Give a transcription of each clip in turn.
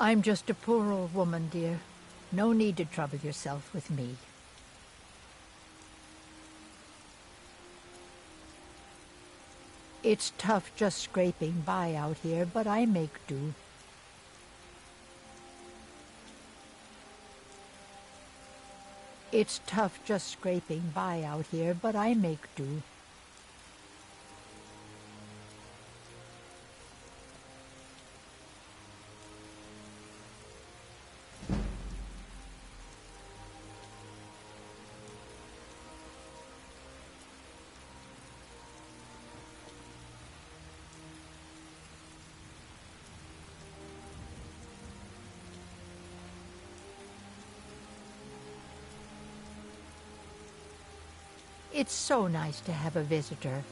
I'm just a poor old woman, dear. No need to trouble yourself with me. It's tough just scraping by out here, but I make do. It's tough just scraping by out here, but I make do. It's so nice to have a visitor.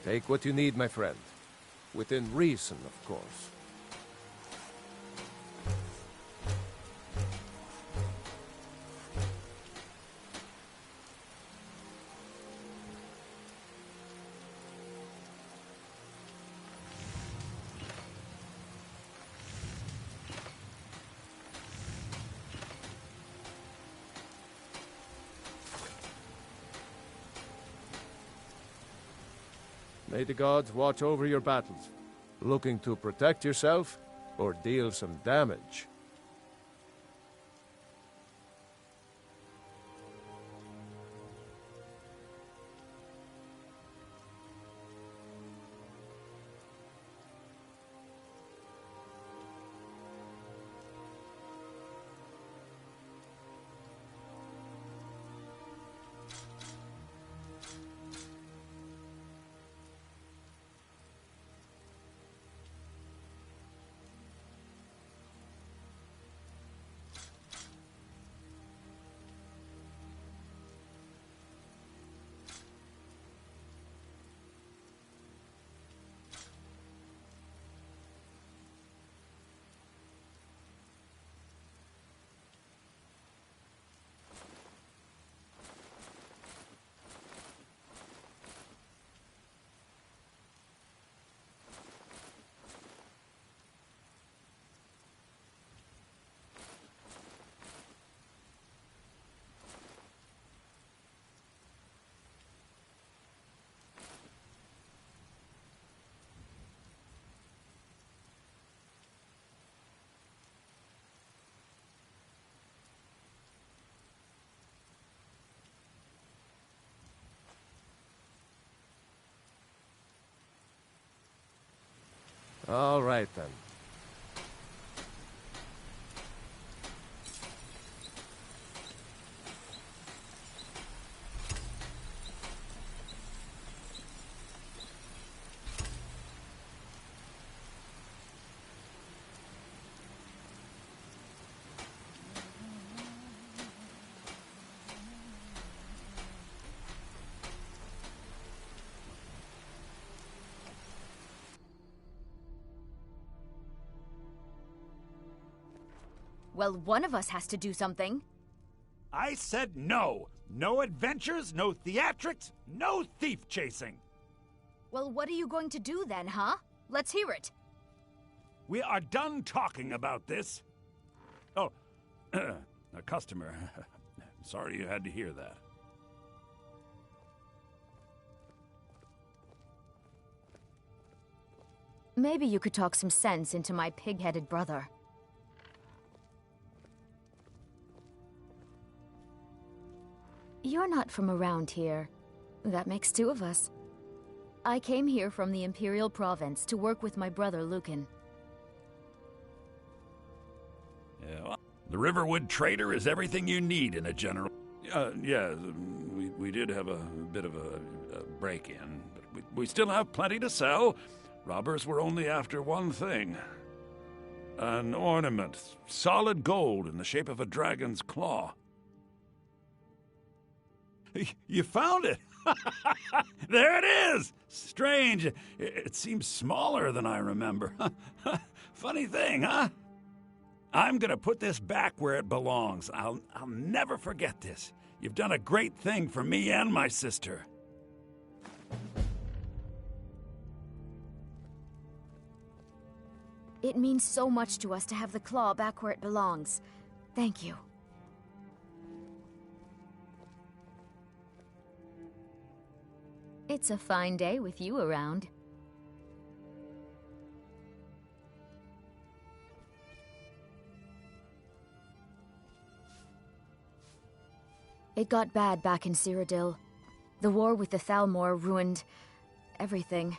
Take what you need, my friend. Within reason, of course. May the gods watch over your battles. Looking to protect yourself or deal some damage? All right, then. Well, one of us has to do something. I said no! No adventures, no theatrics, no thief chasing! Well, what are you going to do then, huh? Let's hear it. We are done talking about this. Oh, a customer. Sorry you had to hear that. Maybe you could talk some sense into my pig-headed brother. You're not from around here. That makes two of us. I came here from the Imperial Province to work with my brother Lucan. Yeah, well, the Riverwood Trader is everything you need in a general... yeah, we did have a bit of a break-in, but we still have plenty to sell. Robbers were only after one thing. An ornament, solid gold in the shape of a dragon's claw. You found it! There it is! Strange. It seems smaller than I remember. Funny thing, huh? I'm gonna put this back where it belongs. I'll never forget this. You've done a great thing for me and my sister. It means so much to us to have the claw back where it belongs. Thank you. It's a fine day with you around. It got bad back in Cyrodiil. The war with the Thalmor ruined everything.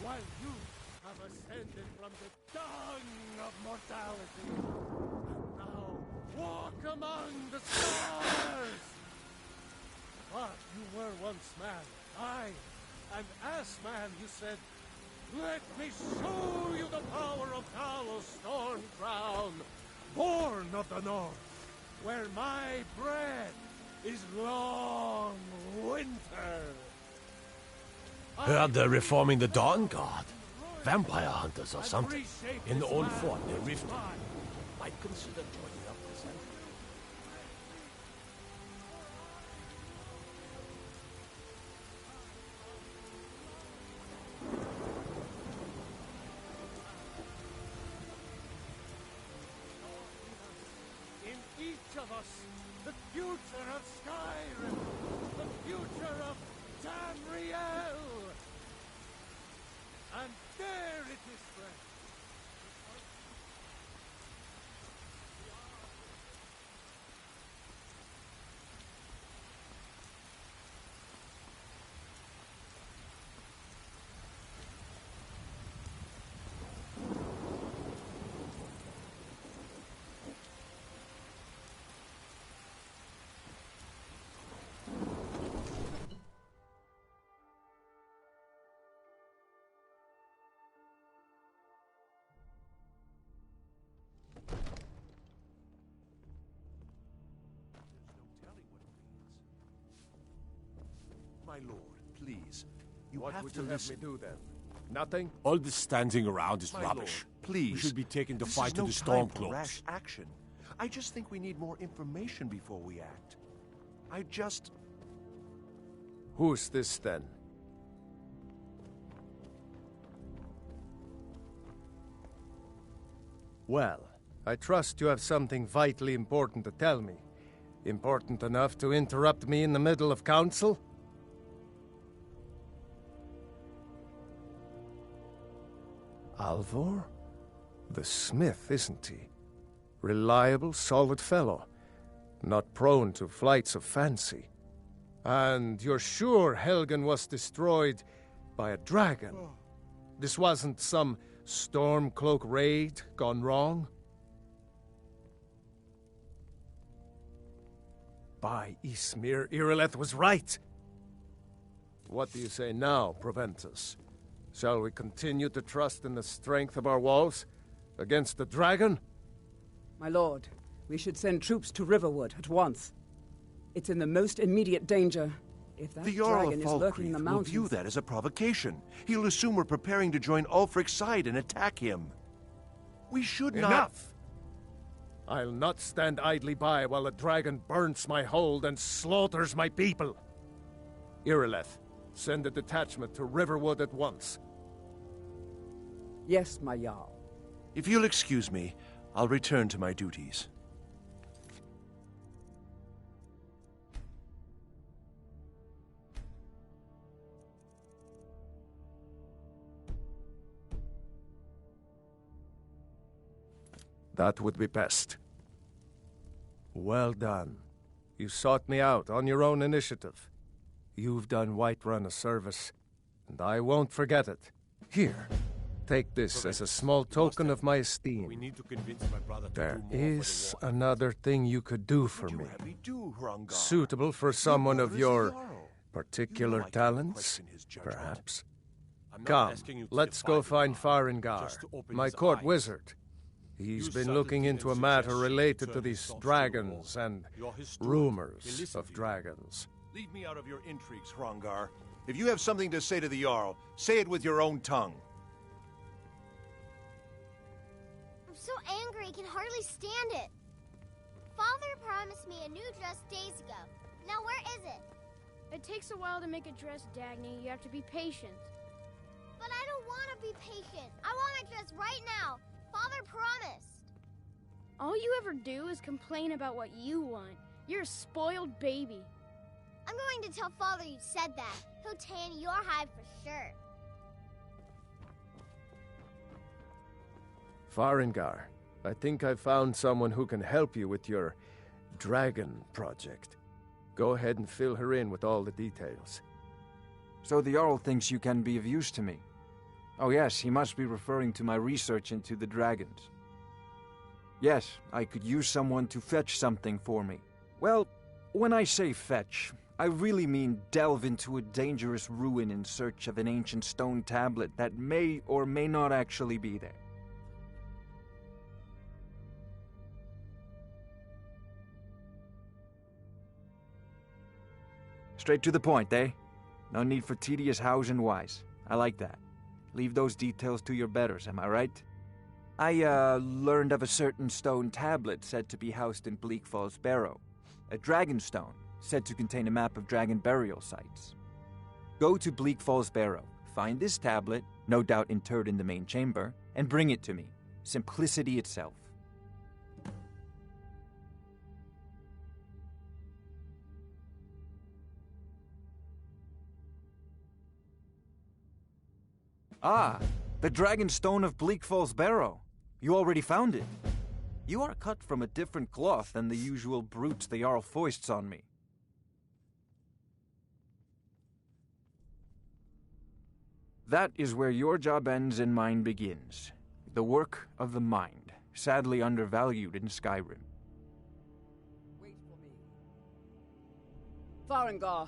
While you have ascended from the dung of mortality, and now walk among the stars. But you were once man, aye, and as man you said, "Let me show you the power of Talos Stormcrown, born of the north, where my bread is long winter." Heard they're reforming the Dawn Guard. Vampire hunters or something. In the old fort near Rift. Might consider joining up this end. In each of us, the future of Skyrim, the future of Tamriel. And there it is, friend. My lord, please. You What have would to you have listen. me do then? Nothing? All this standing around is My rubbish. lord, please. We should be taking the This fight is to no the time for Stormcloaks. rash action. I just think we need more information before we act. Who's this then? Well, I trust you have something vitally important to tell me. Important enough to interrupt me in the middle of council? Alvor? The smith, isn't he? Reliable, solid fellow. Not prone to flights of fancy. And you're sure Helgen was destroyed by a dragon? This wasn't some Stormcloak raid gone wrong? By Ysmir, Irileth was right! What do you say now, Proventus? Shall we continue to trust in the strength of our walls against the dragon? My lord, we should send troops to Riverwood at once. It's in the most immediate danger. If that The Jarl dragon of is lurking in the Falkreath will mountains... view that as a provocation. He'll assume we're preparing to join Ulfric's side and attack him. We should not... Enough! I'll not stand idly by while the dragon burns my hold and slaughters my people. Irileth, send a detachment to Riverwood at once. Yes, my Jarl. If you'll excuse me, I'll return to my duties. That would be best. Well done. You sought me out on your own initiative. You've done Whiterun a service, and I won't forget it. Here, take this as a small token of my esteem. We need to convince my brother to There do more for the is war. another thing you could do for Would you me. have me do, Hrongar? Suitable for someone of your Jarl. particular I can't talents, question his judgment. perhaps. I'm not Come, asking you to let's defy go the find law, Farengar, just to open my his court eyes. wizard. He's Use been looking subtlety into a and matter suggestion related to to turn these his thoughts to dragons war. and You're historian. rumors He'll listen of to you. dragons. Leave me out of your intrigues, Hrongar. If you have something to say to the Jarl, say it with your own tongue. I'm so angry I can hardly stand it. Father promised me a new dress days ago. Now where is it? It takes a while to make a dress, Dagny. You have to be patient. But I don't want to be patient. I want my dress right now. Father promised. All you ever do is complain about what you want. You're a spoiled baby. I'm going to tell Father you said that. He'll tan your hide for sure. Farengar, I think I found someone who can help you with your dragon project. Go ahead and fill her in with all the details. So the Jarl thinks you can be of use to me. Oh yes, he must be referring to my research into the dragons. Yes, I could use someone to fetch something for me. Well, when I say fetch, I really mean delve into a dangerous ruin in search of an ancient stone tablet that may or may not actually be there. Straight to the point, eh? No need for tedious hows and whys. I like that. Leave those details to your betters, am I right? I, learned of a certain stone tablet said to be housed in Bleak Falls Barrow. A dragon stone, said to contain a map of dragon burial sites. Go to Bleak Falls Barrow, find this tablet, no doubt interred in the main chamber, and bring it to me. Simplicity itself. Ah, the Dragon Stone of Bleak Falls Barrow. You already found it. You are cut from a different cloth than the usual brutes the Jarl foists on me. That is where your job ends and mine begins. The work of the mind, sadly undervalued in Skyrim. Wait for me. Farengar.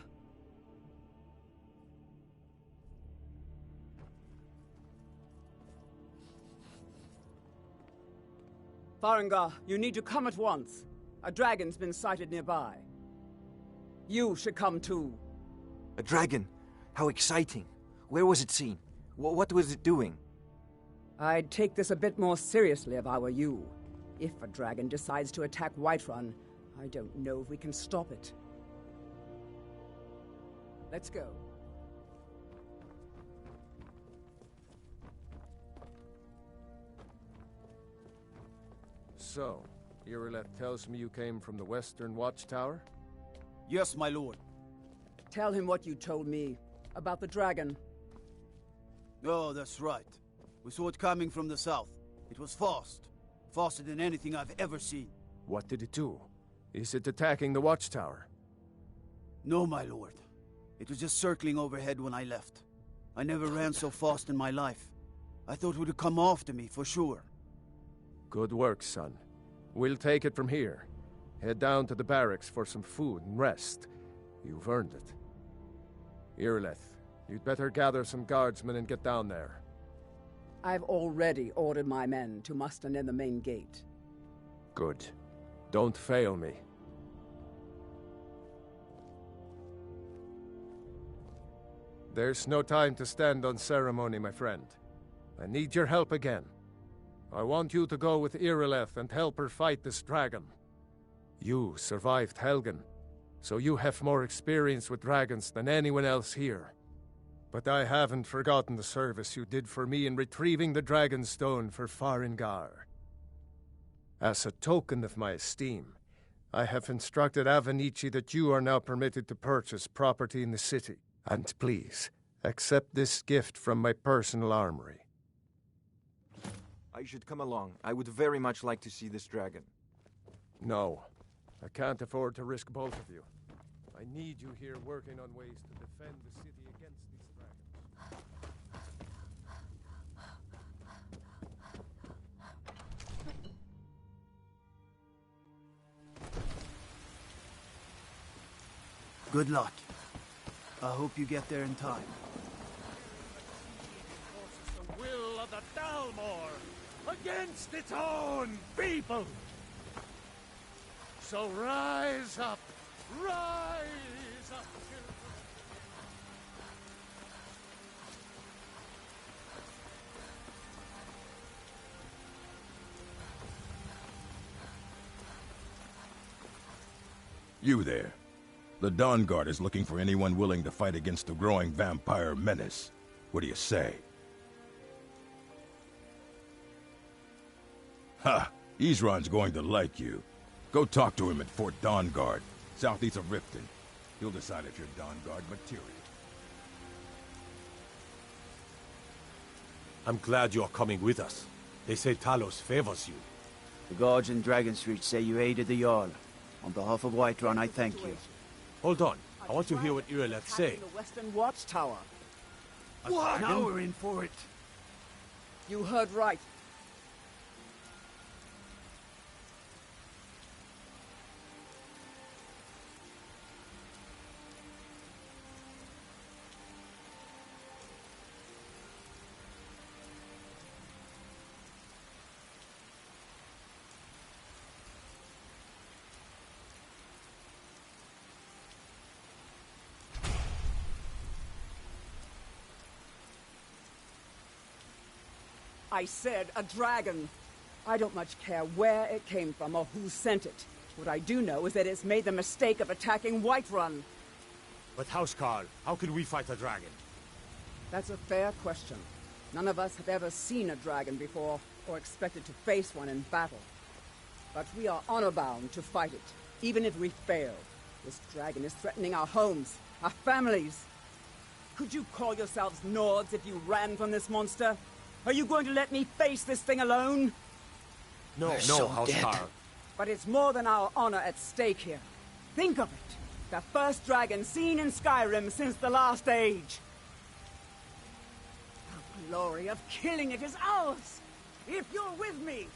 Farengar, you need to come at once. A dragon's been sighted nearby. You should come too. A dragon? How exciting. Where was it seen? What was it doing? I'd take this a bit more seriously if I were you. If a dragon decides to attack Whiterun, I don't know if we can stop it. Let's go. So, Irileth tells me you came from the Western Watchtower? Yes, my lord. Tell him what you told me about the dragon. Oh, that's right. We saw it coming from the south. It was fast. Faster than anything I've ever seen. What did it do? Is it attacking the watchtower? No, my lord. It was just circling overhead when I left. I never ran so fast in my life. I thought it would come after me, for sure. Good work, son. We'll take it from here. Head down to the barracks for some food and rest. You've earned it. Irileth, you'd better gather some guardsmen and get down there. I've already ordered my men to muster near the main gate. Good. Don't fail me. There's no time to stand on ceremony, my friend. I need your help again. I want you to go with Irileth and help her fight this dragon. You survived Helgen, so you have more experience with dragons than anyone else here. But I haven't forgotten the service you did for me in retrieving the Dragon Stone for Farengar. As a token of my esteem, I have instructed Avenici that you are now permitted to purchase property in the city. And please, accept this gift from my personal armory. I should come along. I would very much like to see this dragon. No, I can't afford to risk both of you. I need you here working on ways to defend the city against these dragons. Good luck. I hope you get there in time. The will of the Dalmor against its own people. So rise up, children. You there. The Dawn Guard is looking for anyone willing to fight against the growing vampire menace. What do you say? Ha! Isran's going to like you. Go talk to him at Fort Dawn Guard, southeast of Riften. He'll decide if you're Dawn Guard material. I'm glad you're coming with us. They say Talos favors you. The guards in Dragon Street say you aided the Jarl. On behalf of Whiterun, I thank you. Hold on. I want to hear what Irileth's saying. The Western Watchtower. What? Now we're in for it. You heard right. I said a dragon. I don't much care where it came from or who sent it. What I do know is that it's made the mistake of attacking Whiterun. But Housecarl, how can we fight a dragon? That's a fair question. None of us have ever seen a dragon before, or expected to face one in battle. But we are honor-bound to fight it, even if we fail. This dragon is threatening our homes, our families. Could you call yourselves Nords if you ran from this monster? Are you going to let me face this thing alone? No, Housecarl. But it's more than our honor at stake here. Think of it. The first dragon seen in Skyrim since the last age. The glory of killing it is ours, if you're with me.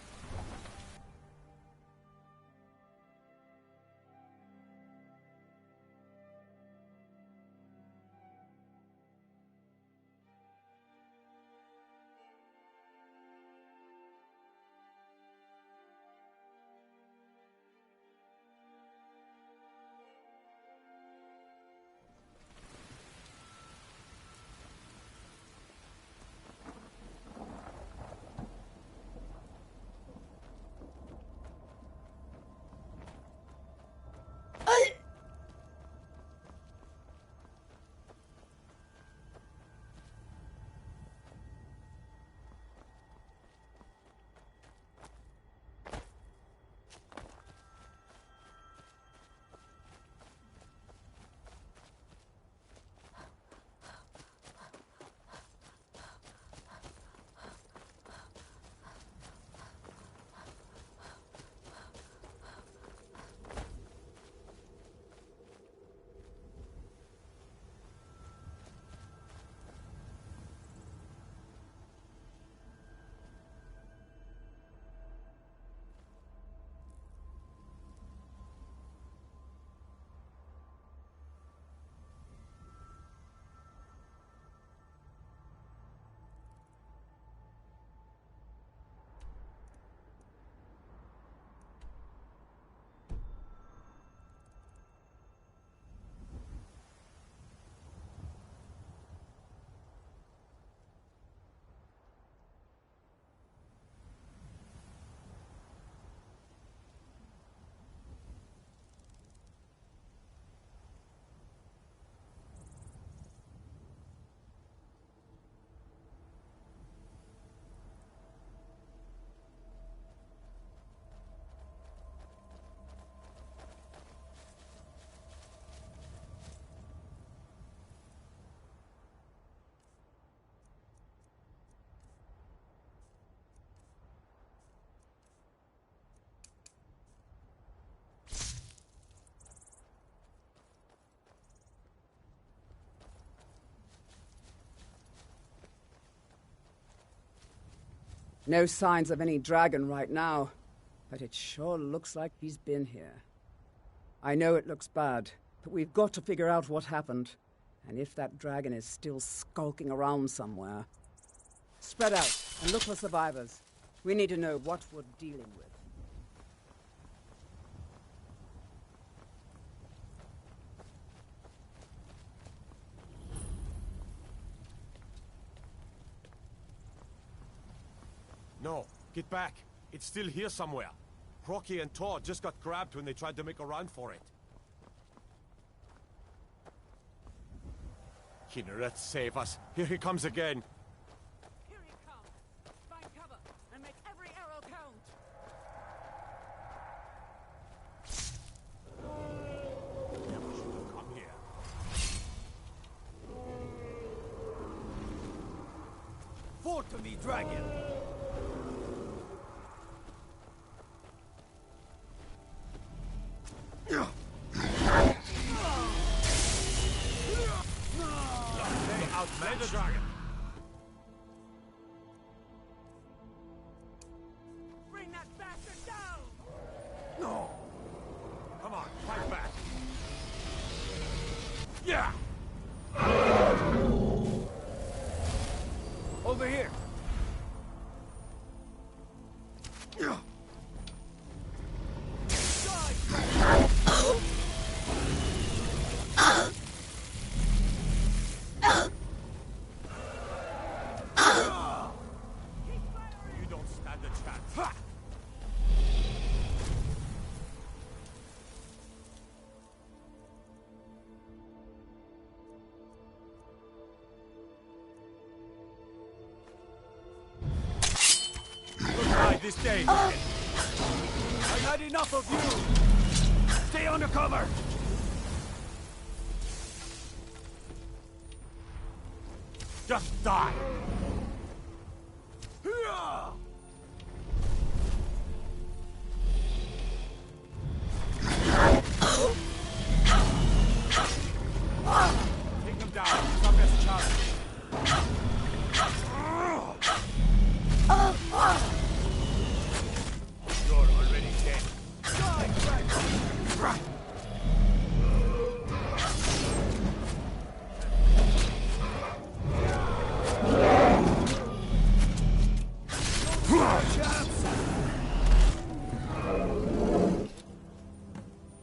No signs of any dragon right now, but it sure looks like he's been here. I know it looks bad, but we've got to figure out what happened. And if that dragon is still skulking around somewhere. Spread out and look for survivors. We need to know what we're dealing with. No, get back. It's still here somewhere. Crocky and Todd just got grabbed when they tried to make a run for it. Kinneret, save us. Here he comes again. Here he comes. Find cover and make every arrow count. Never should have come here. Fall to me, dragon! Outplay the dragon. Bring that bastard down! No! Come on, fight back. Yeah! Over here! This day. I've had enough of you! Stay under cover! Just die! Take him down. It's our best chance. You're already dead. Die, dragon!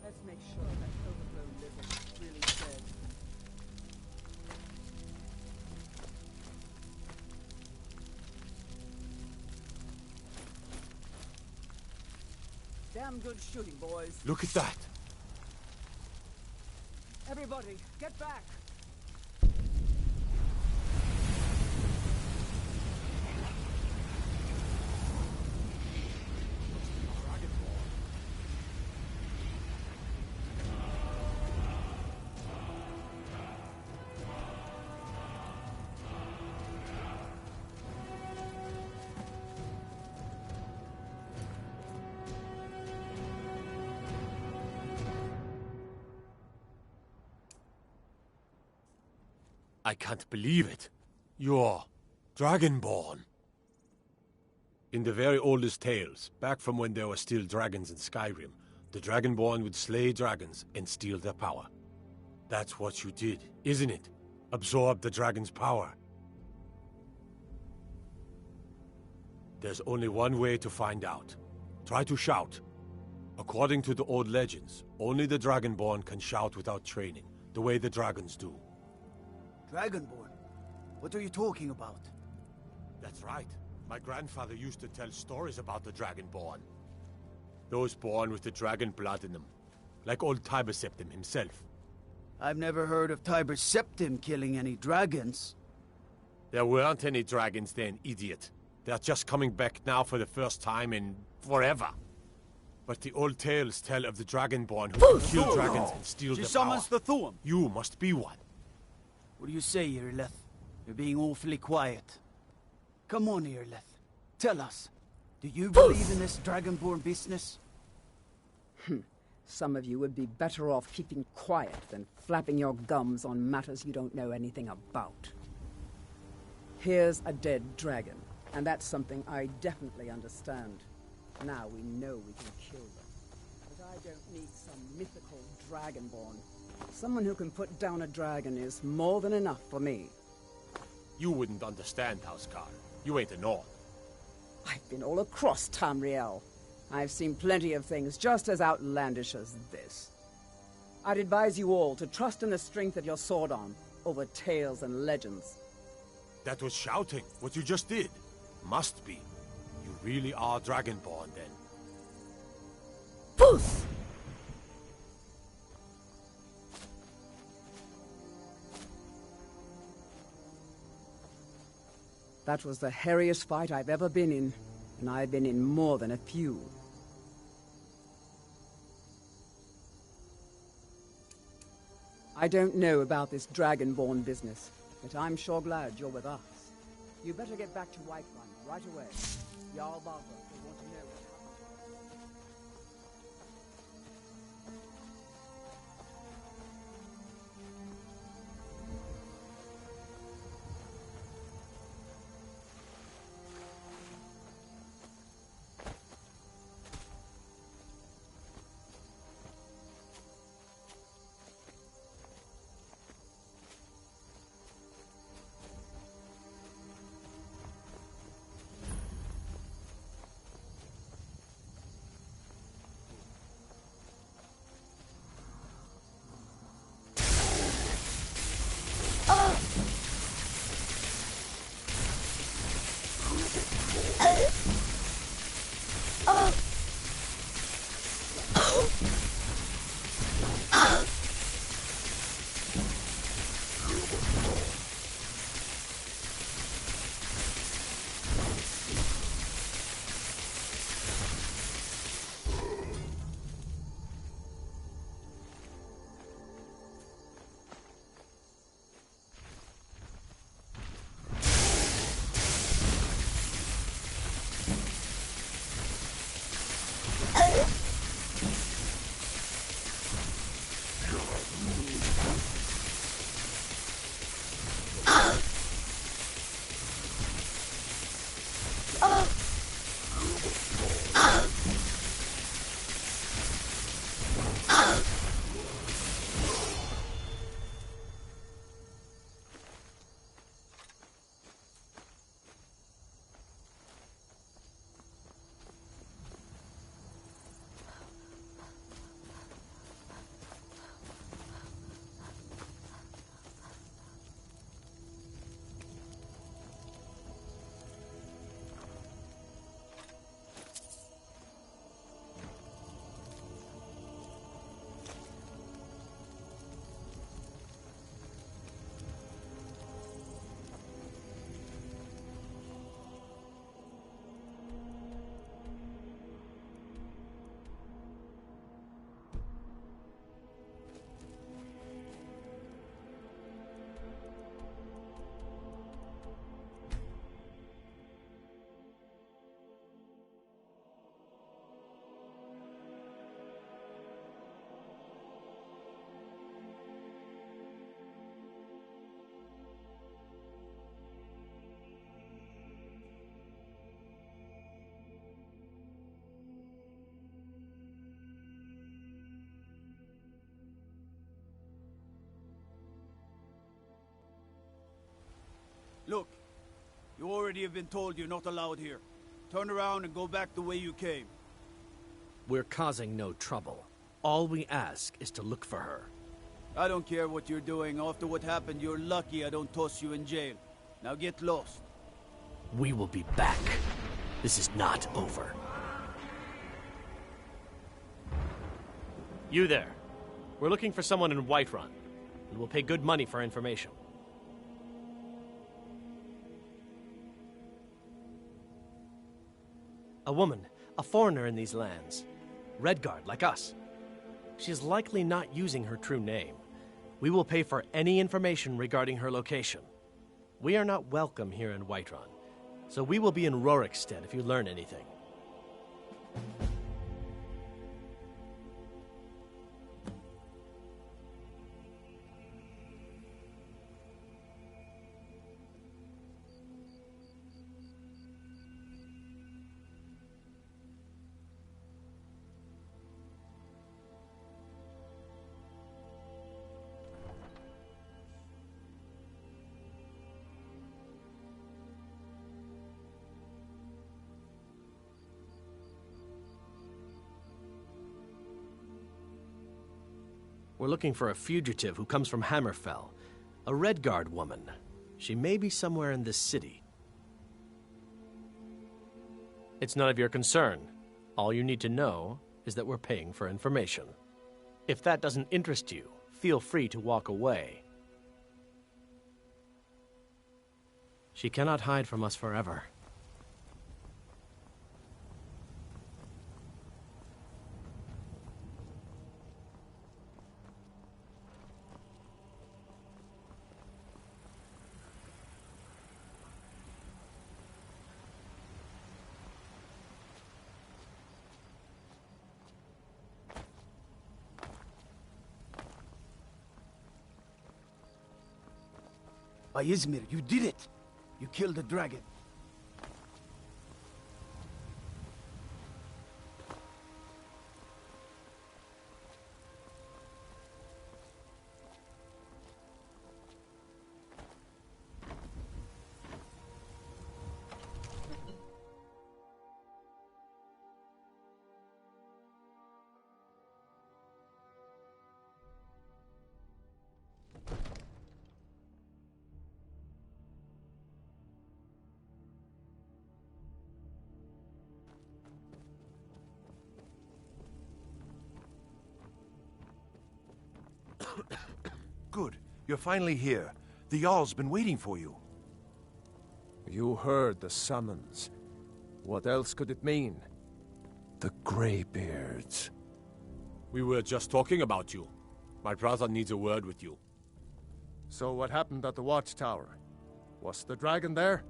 Let's make sure that overgrown lizard is really dead. Damn good shooting, boys. Look at that. Everybody, get back! I can't believe it. You're Dragonborn. In the very oldest tales, back from when there were still dragons in Skyrim, the Dragonborn would slay dragons and steal their power. That's what you did, isn't it? Absorb the dragon's power. There's only one way to find out. Try to shout. According to the old legends, only the Dragonborn can shout without training, the way the dragons do. Dragonborn? What are you talking about? That's right. My grandfather used to tell stories about the Dragonborn. Those born with the dragon blood in them. Like old Tiber Septim himself. I've never heard of Tiber Septim killing any dragons. There weren't any dragons then, idiot. They're just coming back now for the first time in forever. But the old tales tell of the Dragonborn who can kill dragons and steal their power. She summons the Thuum. You must be one. What do you say, Irileth? You're being awfully quiet. Come on, Irileth. Tell us. Do you believe in this Dragonborn business? Some of you would be better off keeping quiet than flapping your gums on matters you don't know anything about. Here's a dead dragon. And that's something I definitely understand. Now we know we can kill them. But I don't need some mythical dragonborn. Someone who can put down a dragon is more than enough for me. You wouldn't understand, Housecar. You ain't a North. I've been all across Tamriel. I've seen plenty of things just as outlandish as this. I'd advise you all to trust in the strength of your sword arm over tales and legends. That was shouting, what you just did. Must be. You really are Dragonborn, then. Poof! That was the hairiest fight I've ever been in, and I've been in more than a few. I don't know about this Dragonborn business, but I'm sure glad you're with us. You better get back to Whiterun right away. Jarl Balgruuf will want to know what happened. Look, you already have been told you're not allowed here. Turn around and go back the way you came. We're causing no trouble. All we ask is to look for her. I don't care what you're doing. After what happened, you're lucky I don't toss you in jail. Now get lost. We will be back. This is not over. You there. We're looking for someone in Whiterun, and we'll pay good money for information. A woman, a foreigner in these lands. Redguard, like us. She is likely not using her true name. We will pay for any information regarding her location. We are not welcome here in Whiterun, so we will be in Rorikstead if you learn anything. We're looking for a fugitive who comes from Hammerfell. A Redguard woman. She may be somewhere in this city. It's none of your concern. All you need to know is that we're paying for information. If that doesn't interest you, feel free to walk away. She cannot hide from us forever. By Izmir, you did it! You killed the dragon. Good. You're finally here. The Jarl's been waiting for you. You heard the summons. What else could it mean? The Greybeards. We were just talking about you. My brother needs a word with you. So what happened at the watchtower? Was the dragon there?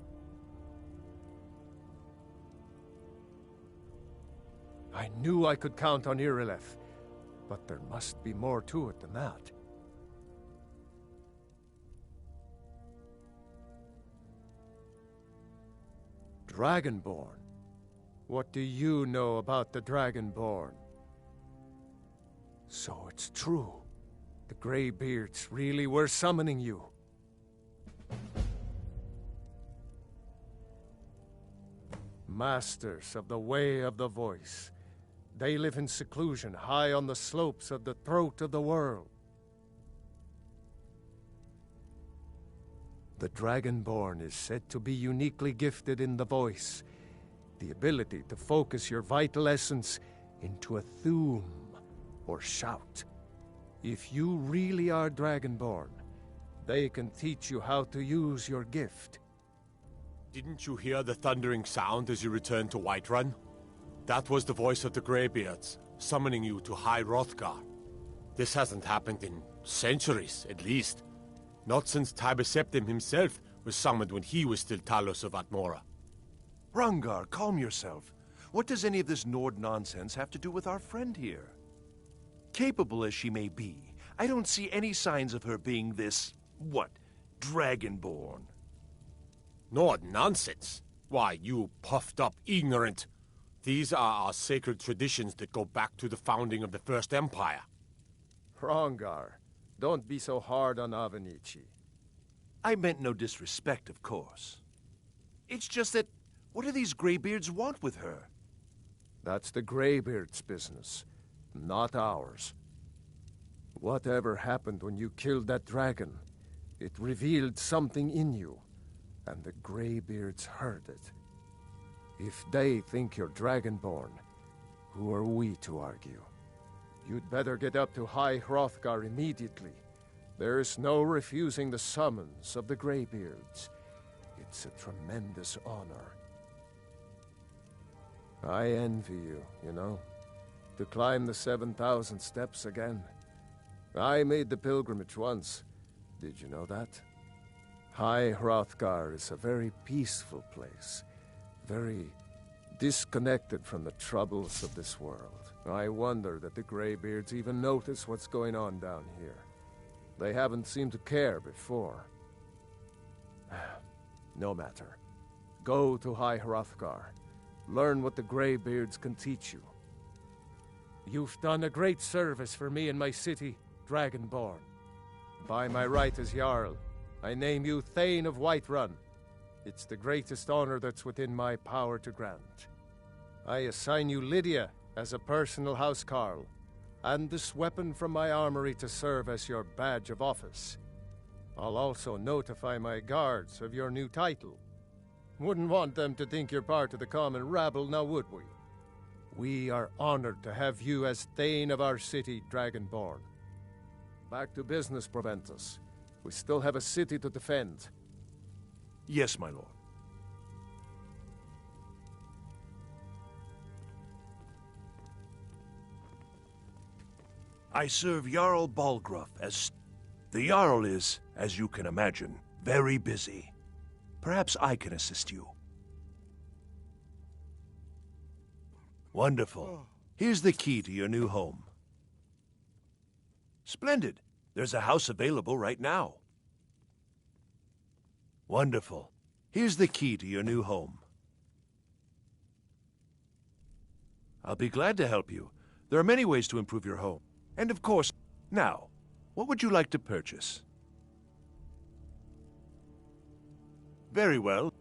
I knew I could count on Irileth, but there must be more to it than that. Dragonborn? What do you know about the Dragonborn? So it's true. The Greybeards really were summoning you. Masters of the Way of the Voice. They live in seclusion high on the slopes of the throat of the world. The Dragonborn is said to be uniquely gifted in the voice, the ability to focus your vital essence into a thume or shout. If you really are Dragonborn, they can teach you how to use your gift. Didn't you hear the thundering sound as you returned to Whiterun? That was the voice of the Greybeards, summoning you to High Hrothgar. This hasn't happened in centuries, at least. Not since Tiber Septim himself was summoned when he was still Talos of Atmora. Hrongar, calm yourself. What does any of this Nord nonsense have to do with our friend here? Capable as she may be, I don't see any signs of her being this, Dragonborn. Nord nonsense? Why, you puffed up ignorant. These are our sacred traditions that go back to the founding of the First Empire. Hrongar, don't be so hard on Avenici. I meant no disrespect, of course. It's just that, what do these Greybeards want with her? That's the Greybeards' business, not ours. Whatever happened when you killed that dragon, it revealed something in you, and the Greybeards heard it. If they think you're Dragonborn, who are we to argue? You'd better get up to High Hrothgar immediately. There's no refusing the summons of the Greybeards. It's a tremendous honor. I envy you, you know, to climb the 7,000 steps again. I made the pilgrimage once. Did you know that? High Hrothgar is a very peaceful place, very disconnected from the troubles of this world. I wonder that the Greybeards even notice what's going on down here. They haven't seemed to care before. No matter. Go to High Hrothgar. Learn what the Greybeards can teach you. You've done a great service for me and my city, Dragonborn. By my right as Jarl, I name you Thane of Whiterun. It's the greatest honor that's within my power to grant. I assign you Lydia as a personal housecarl. and this weapon from my armory to serve as your badge of office. I'll also notify my guards of your new title. Wouldn't want them to think you're part of the common rabble, now would we? We are honored to have you as Thane of our city, Dragonborn. Back to business, Proventus. We still have a city to defend. Yes, my lord. I serve Jarl Balgruuf as... The Jarl is, as you can imagine, very busy. Perhaps I can assist you. Wonderful. Here's the key to your new home. Splendid. There's a house available right now. Wonderful. Here's the key to your new home. I'll be glad to help you. There are many ways to improve your home. And of course, now, what would you like to purchase? Very well.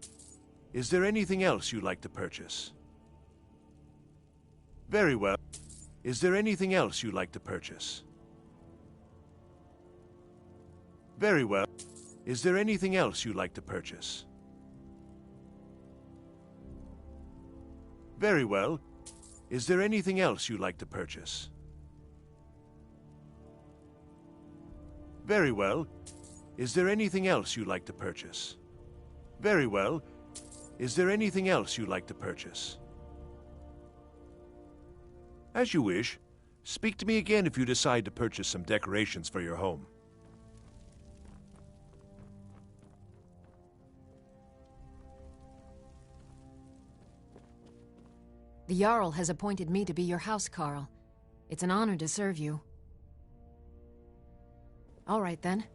Is there anything else you'd like to purchase? Very well. Is there anything else you'd like to purchase? Very well. Is there anything else you'd like to purchase? Very well. Is there anything else you'd like to purchase? Very well. Is there anything else you'd like to purchase? Very well. Is there anything else you'd like to purchase? As you wish. Speak to me again if you decide to purchase some decorations for your home. The Jarl has appointed me to be your housecarl. It's an honor to serve you. All right, then.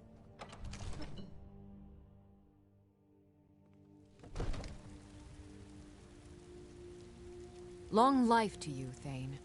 Long life to you, Thane.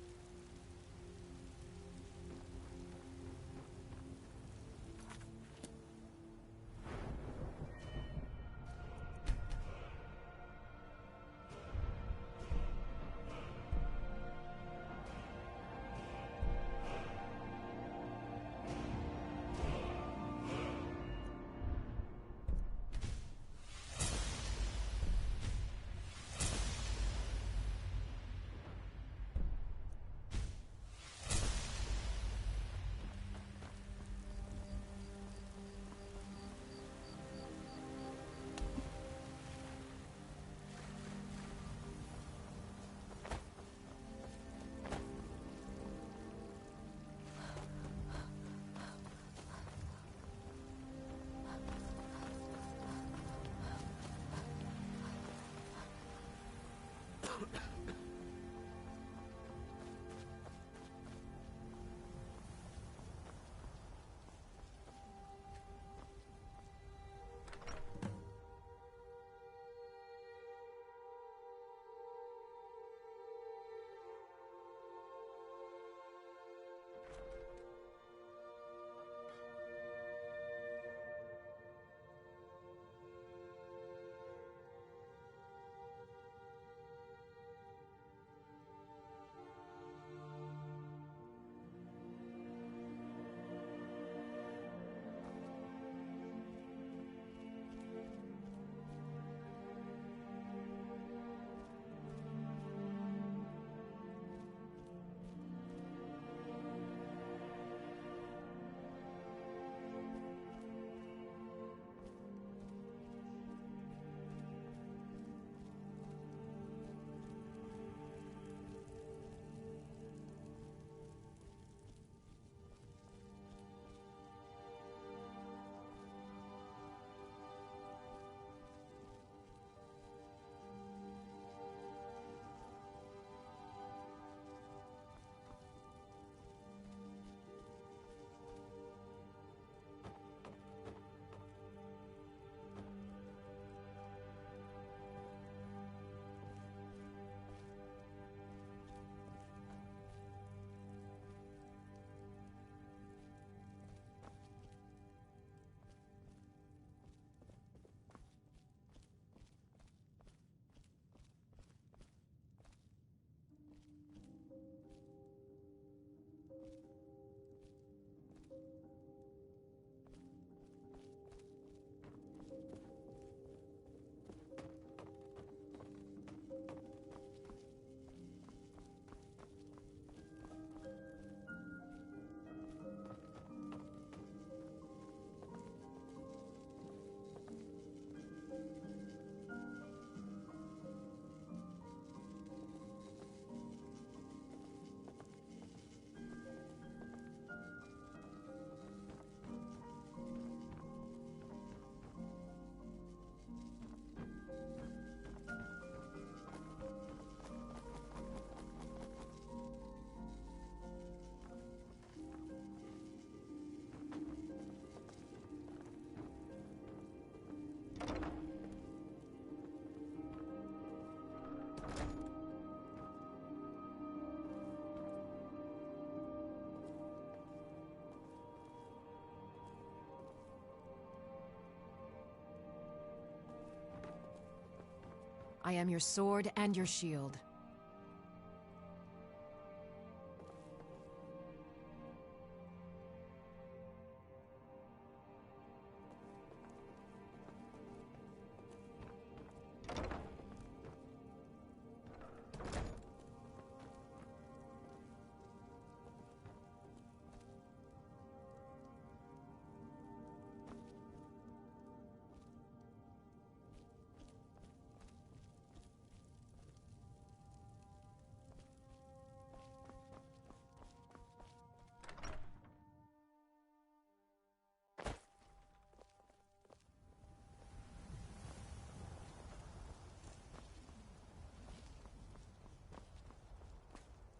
I am your sword and your shield.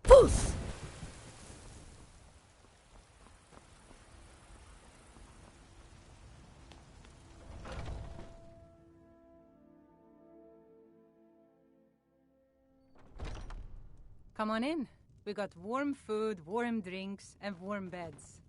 Poof! Come on in. We got warm food, warm drinks, and warm beds.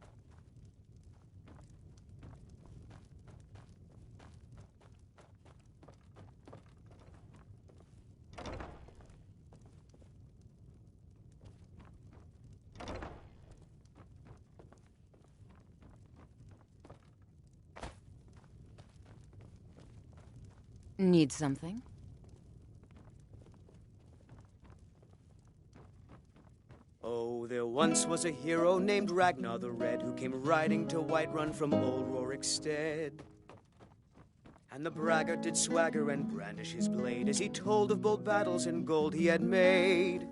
Need something? Oh, there once was a hero named Ragnar the Red who came riding to Whiterun from old Rorikstead. And the braggart did swagger and brandish his blade as he told of bold battles and gold he had made.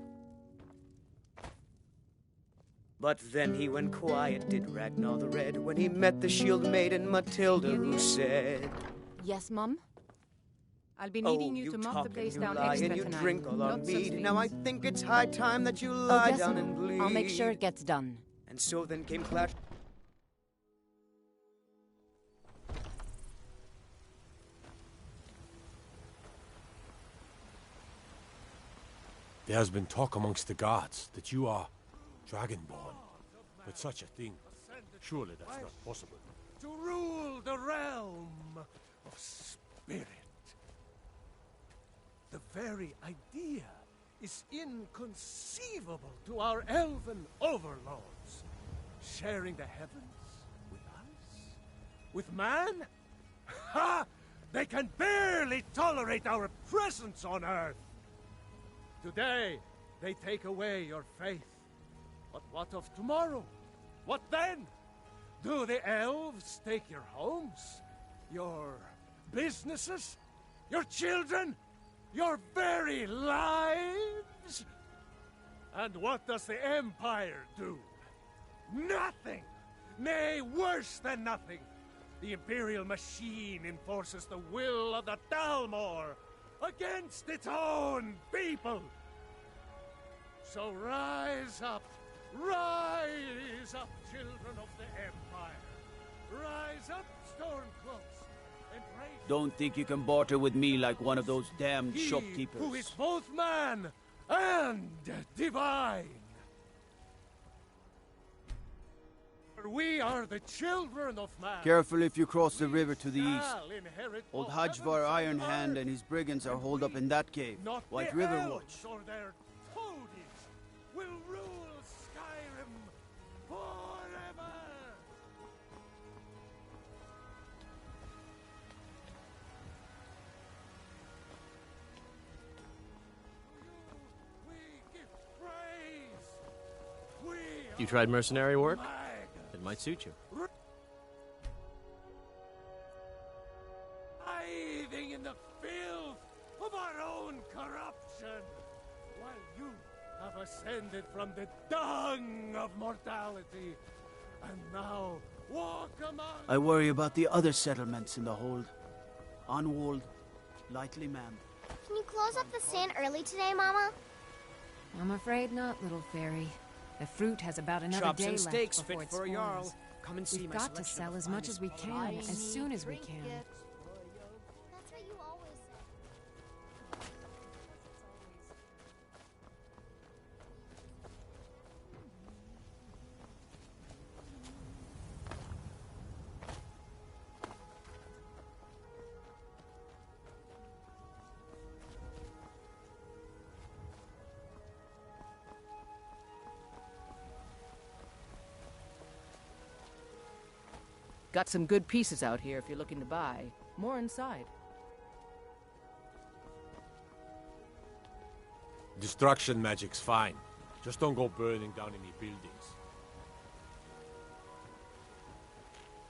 But then he went quiet, did Ragnar the Red, when he met the shield maiden Matilda, who said, Yes, Mum? I'll be needing you to mop the place down lie extra and you tonight. drink all our Lots of mead. Now I think it's high time that you Oh, lie yes, down Mum. and bleed. I'll make sure it gets done. And so then came clash. There has been talk amongst the gods that you are Dragonborn. But such a thing, surely that's not possible. To rule the realm of spirit. The very idea is inconceivable to our elven overlords. Sharing the heavens with us? With man? Ha! They can barely tolerate our presence on Earth. Today, they take away your faith. But what of tomorrow? What then? Do the elves take your homes? Your businesses? Your children? Your very lives? And what does the Empire do? Nothing! Nay, worse than nothing! The Imperial machine enforces the will of the Dalmor against its own people! So rise up, children of the Empire! Rise up, Stormcloaks, and raise... Don't think you can barter with me like one of those damned He shopkeepers. who is both man and divine! We are the children of man. Careful if you cross the river to the east. Shall inherit Old both Hajvar heavens and Ironhand earth. and his brigands are holed up in that cave. Not White the River elves Watch. or their toadies will rule Skyrim forever. We give praise. We You tried mercenary work? are It might suit you. writhing in the filth of our own corruption, while you have ascended from the dung of mortality, and now walk among... I worry about the other settlements in the hold. Unwalled, lightly manned. Can you close up the stand early today, Mama? I'm afraid not, little fairy. The fruit has about another Chops day and left steaks before fit it for a jarl. spoils. Come and see We've my got to selection sell of as the much as we finest can, as soon as we can. That's what you always say. Got some good pieces out here if you're looking to buy. More inside. Destruction magic's fine. Just don't go burning down any buildings.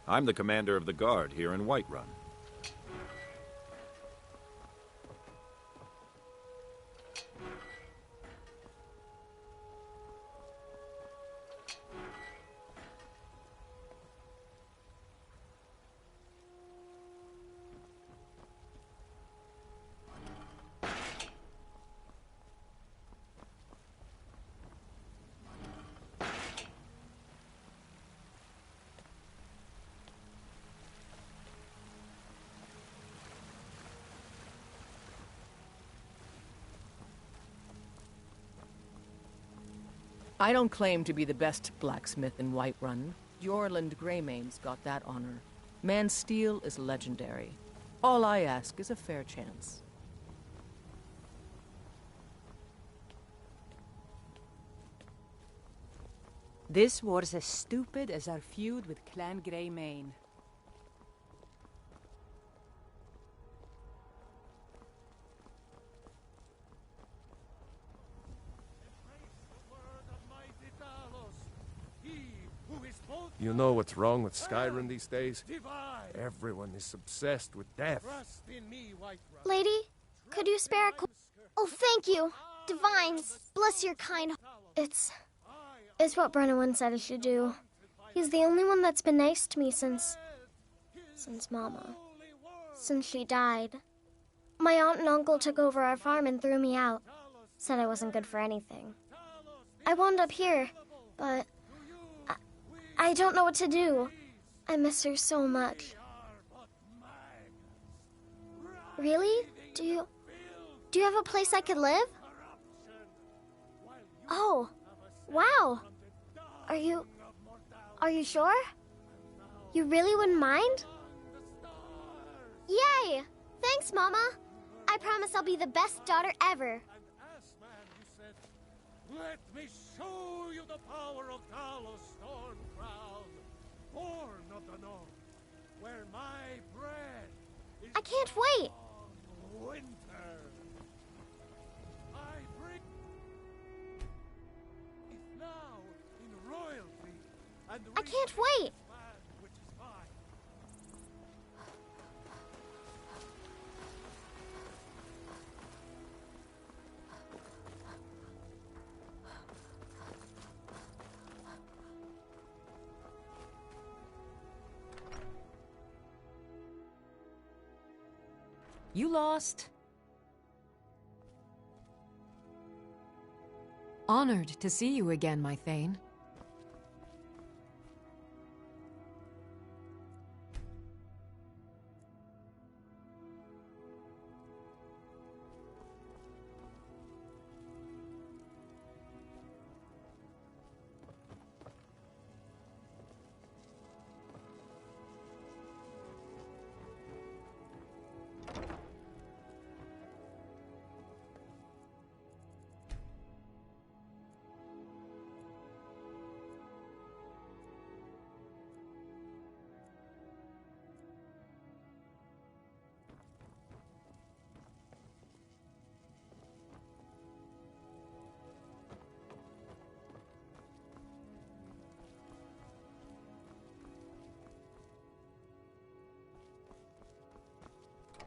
I'm the commander of the guard here in Whiterun. I don't claim to be the best blacksmith in Whiterun. Jorland Greymane's got that honor. Man's steel is legendary. All I ask is a fair chance. This war's as stupid as our feud with Clan Greymane. You know what's wrong with Skyrim these days? Everyone is obsessed with death. Lady, could you spare a... Oh, thank you. Divines, bless your kind... It's what Brennan said I should do. He's the only one that's been nice to me since Mama. Since she died. My aunt and uncle took over our farm and threw me out. Said I wasn't good for anything. I wound up here, but... I don't know what to do. I miss her so much. Really? Do you have a place I could live? Oh, wow. Are you sure? You really wouldn't mind? Yay! Thanks, Mama. I promise I'll be the best daughter ever. Let me show you the power of Talos Stormcrown, born of the north, where my bread is... I can't wait! Winter. I bring is now in royalty, and I can't wait! which is mine. You lost. Honored to see you again, my Thane.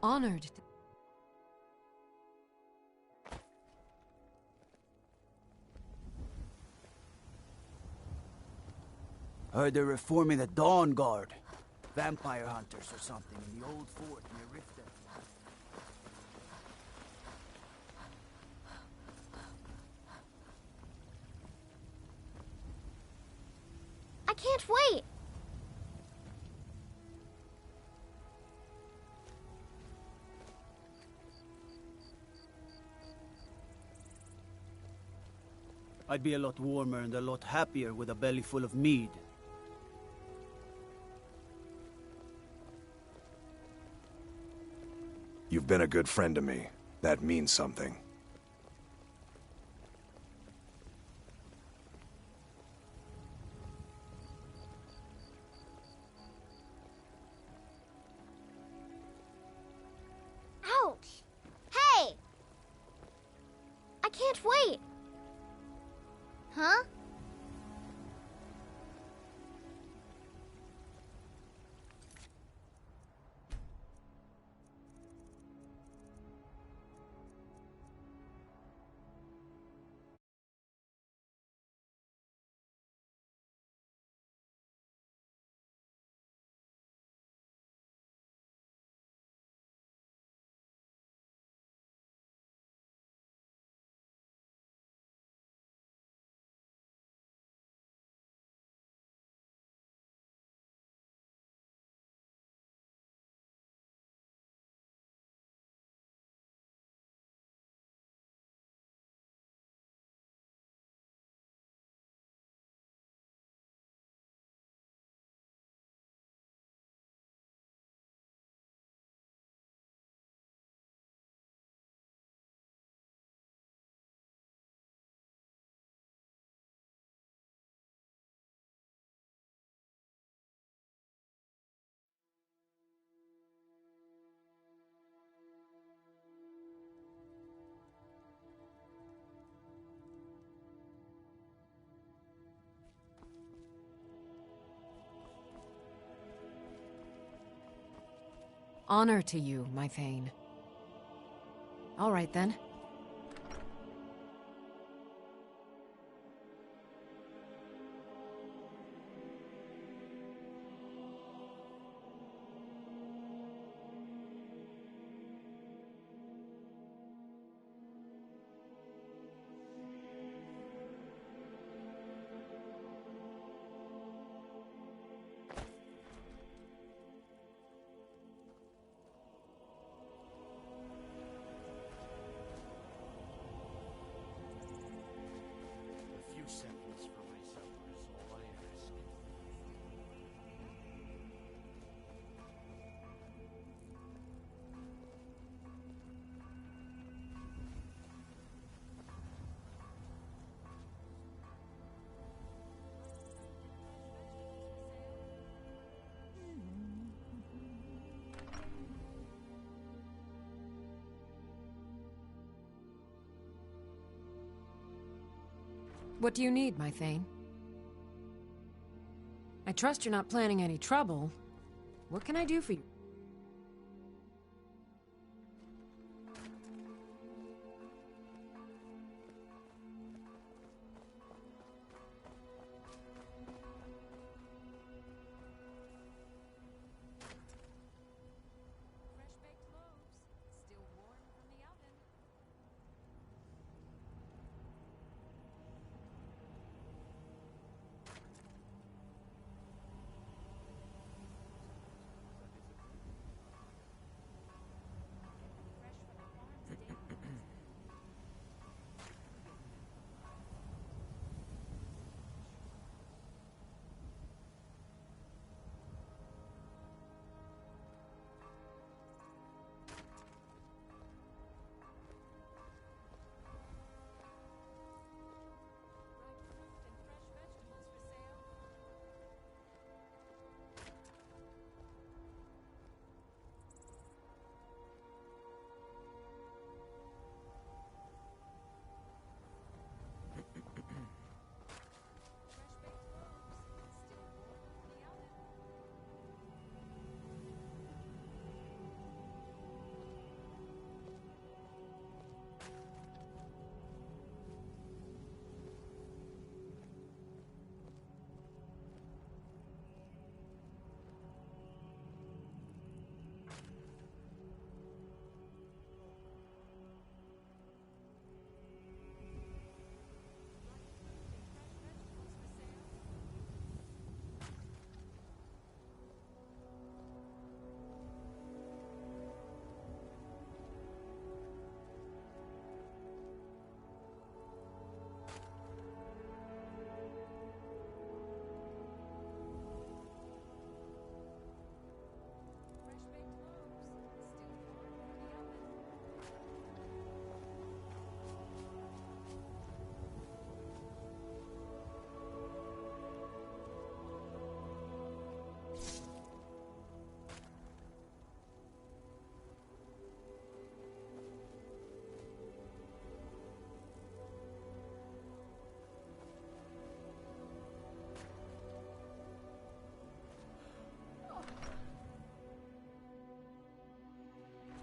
Honored. Heard they're reforming the Dawn Guard. Vampire hunters or something in the old fort near Riften. I can't wait! I'd be a lot warmer and a lot happier with a belly full of mead. You've been a good friend to me. That means something. wait! Huh? Honor to you, my Thane. All right, then. Seconds for myself is all I ask. What do you need, my Thane? I trust you're not planning any trouble. What can I do for you?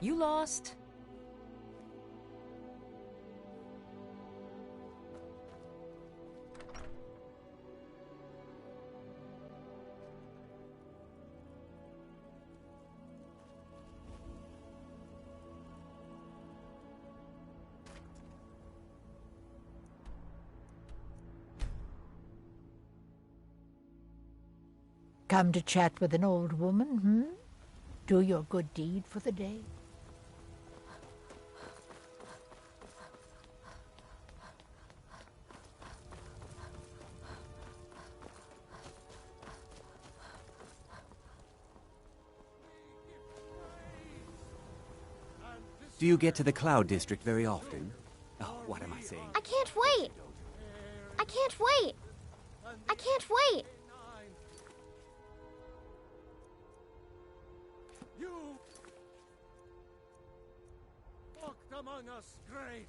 You lost. Come to chat with an old woman, hmm? Do your good deed for the day. Do you get to the Cloud District very often? Oh, what am I saying? I can't wait! I can't wait! I can't wait! You walked among us, great